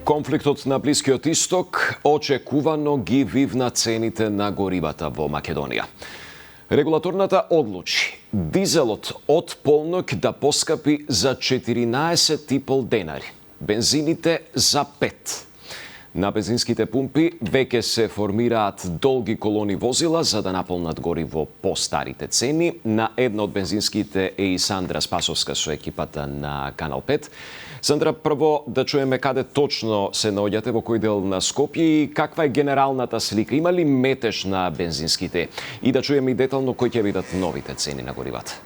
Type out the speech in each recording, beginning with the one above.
Конфликтот на Блискиот Исток очекувано ги вивна цените на горивата во Македонија. Регулаторната одлучи дизелот од полноќ да поскапи за 14,5 денари, бензините за 5. На бензинските пумпи веќе се формираат долги колони возила за да наполнат гориво по старите цени. На една од бензинските е и Сандра Спасовска со екипата на Канал 5. Сандра, прво да чуеме каде точно се наоѓате, во кој дел на Скопје и каква е генералната слика? Има ли метеж на бензинските? И да чуеме и детално кои ќе бидат новите цени на горивата.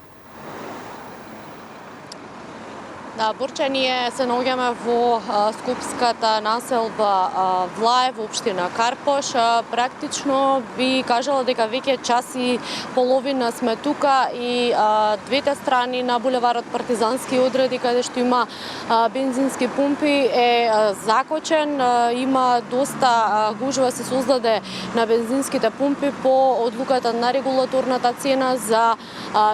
Да, Борче, ние се наоѓаме во скопската населба Влаев, општина Карпош. Практично би кажала дека веќе час и половина сме тука и двете страни на булеварот Партизански одреди, каде што има бензински пумпи, е закочен. Има доста гужва се создаде на бензинските пумпи по одлуката на регулаторната цена за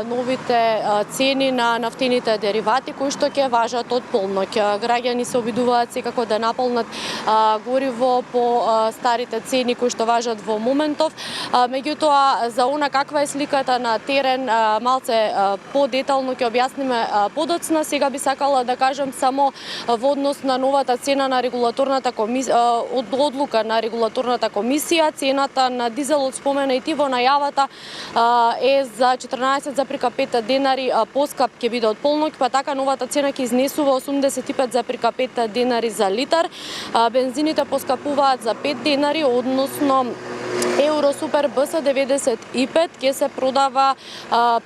новите цени на нафтените деривати, кои што ќе важат од полноќ. Граѓани се обидуваат секако да наполнат гориво по старите цени кои што важат во моментов. Меѓутоа, за она каква е сликата на терен, малце подетално ќе објасниме подоцна. Сега би сакала да кажам само во однос на новата цена на регулаторната комисија, од одлука на регулаторната комисија, цената на дизелот, спомена и ти во најавата, е за 14,5 денари поскап ќе биде од полноќ, па така новата цена ќе изнесува 85,5 денари за литар. Бензините поскапуваат за 5 денари, односно Евро Супер БС 95 ќе се продава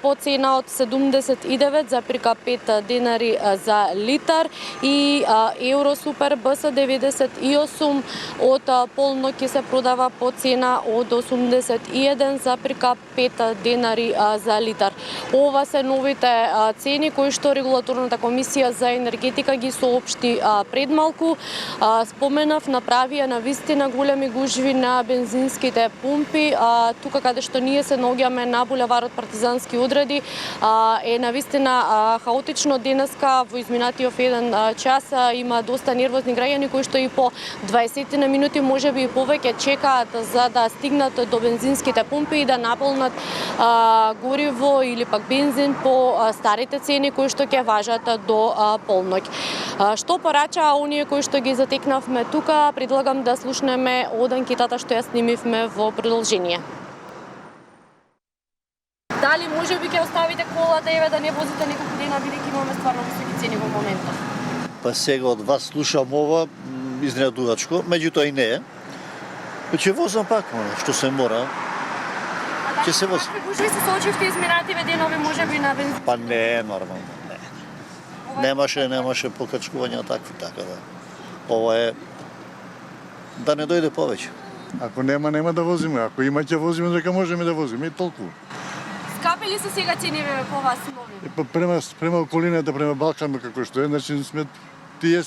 по цена од 79,5 денари за литар и Евро Супер БС 98 од полноќ ќе се продава по цена од 81,5 денари за литар. Ова се новите цени кои што регулаторната комисија за енергетика ги соопшти пред малку. Споменав, направија навистина големи гужви на бензинските пумпи. Тука каде што ние се наоѓаме на булеварот Партизански одреди, е навистина хаотично денеска. Во изминатиот еден час има доста нервозни граѓани кои што и по 20 на минути, можеби и повеќе, чекаат за да стигнат до бензинските пумпи и да наполнат гориво или пак бензин по старите цени кои што ќе важат до полноќ. Што порачаа оние кои што ги затекнавме тука, предлагам да слушнеме од анкетата што ја снимивме во продолжение. Дали можеби ќе оставите колата, еве да не возите неколку дена, бидејќи имаме стварно високи цени во моментот? Па сега од вас слушам ова изненадувачко, меѓутоа и не е. Ќе возам пак, што се мора. Ќе се возам. Какви гужви се соочивте изминативе денови, можеби на бензин? Па не е нормално, не. Немаше покачкувања такви, така да. Ова е да не дојде повеќе. Ако нема да возиме, ако има ќе возиме, дека можеме да возиме и толку. Скапи ли се сега цениве по вас нови? Према околината, према Балкан, како што е, значи сме тие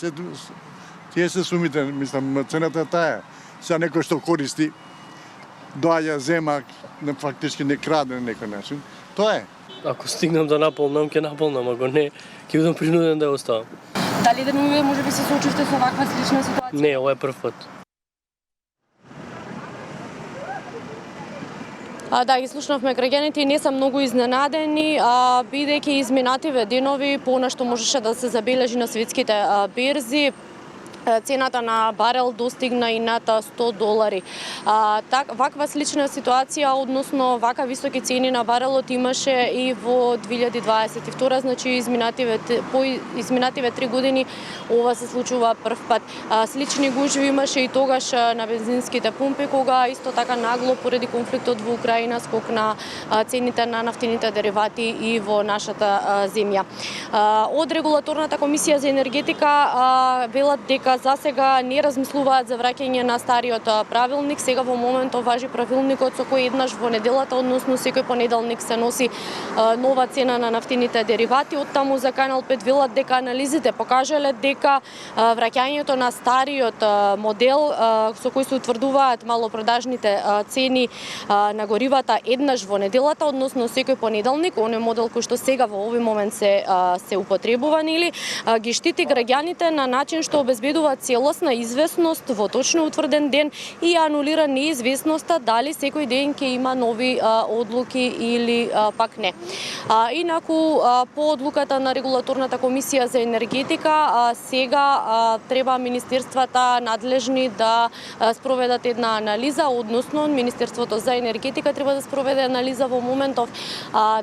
се сумите, мислам, цената е таа. Сега некој што користи, доаѓа, зема, фактички не краде на некој начин. Тоа е. Ако стигнам да наполнам, ќе наполнам, ако не, ќе бидам принуден да оставам. Дали денови можеби се соочивте со ваква слична ситуација? Не, ова е прв пат. Да, ги слушнавме граѓаните и не се многу изненадени, бидејќи изминативе денови понешто можеше да се забележи на светските берзи. Цената на барел достигна и над $100. Ваква слична ситуација, односно вака високи цени на барелот имаше и во 2022, значи по изминативе 3 години ова се случува прв пат. Слични гужви имаше и тогаш на бензинските пумпи, кога исто така нагло поради конфликтот во Украина скокна цените на нафтените деривати и во нашата земја. Од регулаторната комисија за енергетика велат дека за сега не размислуваат за враќање на стариот правилник. Сега во моментот важи правилникот со кој еднаш во неделата, односно секој понеделник, се носи нова цена на нафтените деривати. Оттаму за Канал 5 велат дека анализите покажале дека враќањето на стариот модел со кој се утврдуваат малопродажните цени на горивата еднаш во неделата, односно секој понеделник, оној модел кој што сега во овој момент се употребува, или ги штити граѓаните на начин што обезбедува внесува целосна известност во точно утврден ден и анулира неизвестноста дали секој ден ќе има нови одлуки или пак не. Инаку, по одлуката на Регулаторната комисија за енергетика, сега треба министерствата надлежни да спроведат една анализа, односно Министерството за енергетика треба да спроведе анализа во моментов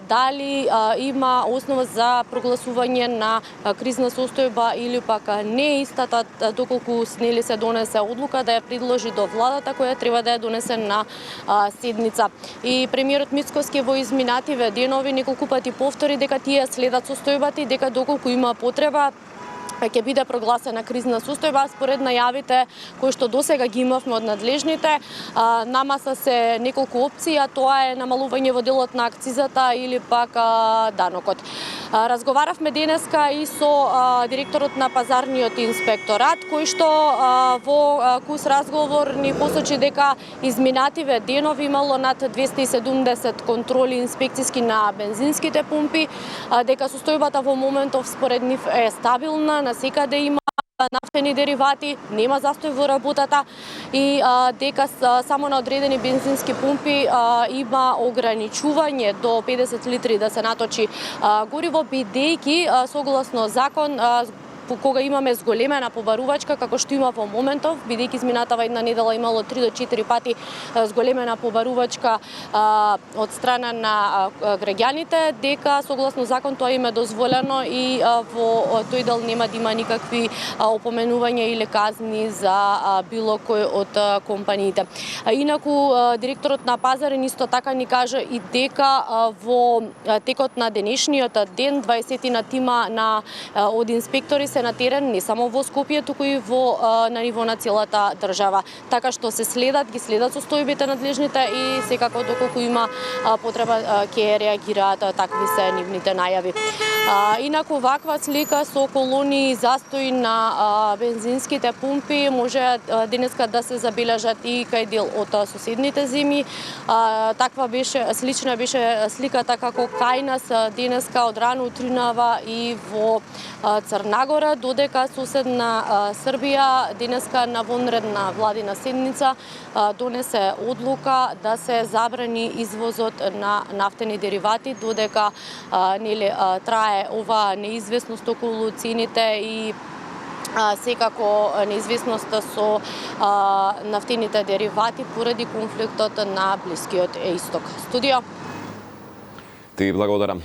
дали има основа за прогласување на кризна состојба или пак не истата, доколку нели се донесе одлука да ја предложи до владата која треба да ја донесе на седница. И премиерот Мицкоски во изминативе денови неколку пати повтори дека тие следат состојбата и дека доколку има потреба ќе биде прогласена кризна состојба. Според најавите кои што досега ги имавме од надлежните, намаса се неколку опции, а тоа е намалување во делот на акцизата или пак данокот. Разговаравме денеска и со директорот на пазарниот инспекторат, кој што во кус разговор ни посочи дека изминативе денови имало над 270 контроли инспекциски на бензинските пумпи, дека состојбата во моментов според нив е стабилна, насекаде има нафтени деривати, нема застој во работата и дека само на одредени бензински пумпи има ограничување до 50 литри да се наточи гориво, бидејќи согласно закон кога имаме зголемена побарувачка, како што има во моментов, бидејќи изминатава една недела имало 3 до 4 пати зголемена побарувачка од страна на граѓаните, дека согласно закон тоа им е дозволено и во тој дел нема да има никакви опоменувања или казни за било кој од компаниите. Инаку, директорот на пазарен исто така ни кажа и дека во текот на денешниот ден 20 тима од инспектори се на терен не само во Скопје, туку и на ниво на целата држава. Така што се следат, ги следат состојбите надлежните и секако доколку има потреба ќе реагираат, такви се нивните најави. Инаку ваква слика со колони застои на бензинските пумпи може денеска да се забележат и кај дел од соседните земји. Таква слична беше сликата како кај нас денеска од рано утринава и во Црнагора, додека соседна Србија денеска на вонредна владина седница донесе одлука да се забрани извозот на нафтени деривати, додека трае ова неизвестност околу цените и секако неизвестноста со нафтените деривати поради конфликтот на Блискиот Исток. Студио. Ти благодарам.